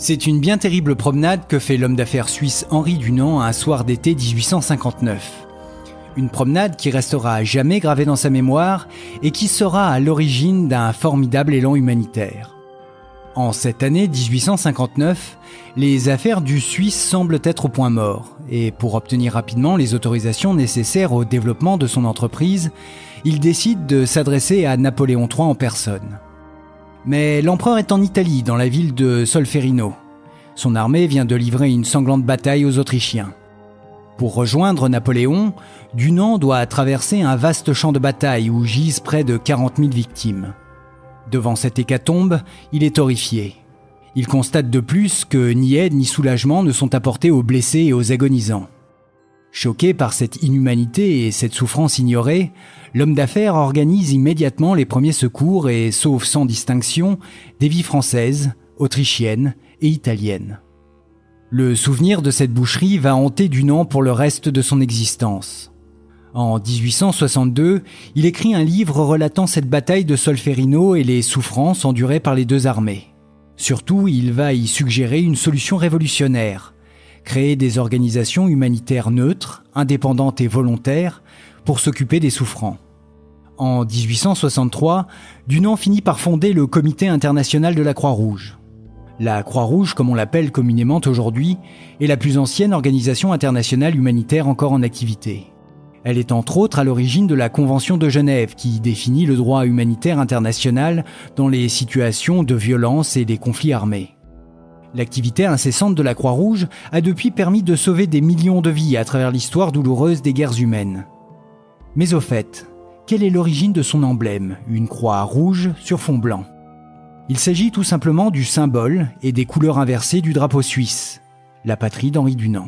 C'est une bien terrible promenade que fait l'homme d'affaires suisse Henri Dunant un soir d'été 1859. Une promenade qui restera à jamais gravée dans sa mémoire et qui sera à l'origine d'un formidable élan humanitaire. En cette année 1859, les affaires du Suisse semblent être au point mort, et pour obtenir rapidement les autorisations nécessaires au développement de son entreprise, il décide de s'adresser à Napoléon III en personne. Mais l'empereur est en Italie, dans la ville de Solferino. Son armée vient de livrer une sanglante bataille aux Autrichiens. Pour rejoindre Napoléon, Dunant doit traverser un vaste champ de bataille où gisent près de 40 000 victimes. Devant cette hécatombe, il est horrifié. Il constate de plus que ni aide ni soulagement ne sont apportés aux blessés et aux agonisants. Choqué par cette inhumanité et cette souffrance ignorée, l'homme d'affaires organise immédiatement les premiers secours et sauve sans distinction des vies françaises, autrichiennes et italiennes. Le souvenir de cette boucherie va hanter Dunant pour le reste de son existence. En 1862, il écrit un livre relatant cette bataille de Solferino et les souffrances endurées par les deux armées. Surtout, il va y suggérer une solution révolutionnaire: créer des organisations humanitaires neutres, indépendantes et volontaires pour s'occuper des souffrants. En 1863, Dunant finit par fonder le Comité international de la Croix-Rouge. La Croix-Rouge, comme on l'appelle communément aujourd'hui, est la plus ancienne organisation internationale humanitaire encore en activité. Elle est entre autres à l'origine de la Convention de Genève qui définit le droit humanitaire international dans les situations de violence et des conflits armés. L'activité incessante de la Croix-Rouge a depuis permis de sauver des millions de vies à travers l'histoire douloureuse des guerres humaines. Mais au fait, quelle est l'origine de son emblème, une croix rouge sur fond blanc? Il s'agit tout simplement du symbole et des couleurs inversées du drapeau suisse, la patrie d'Henri Dunant.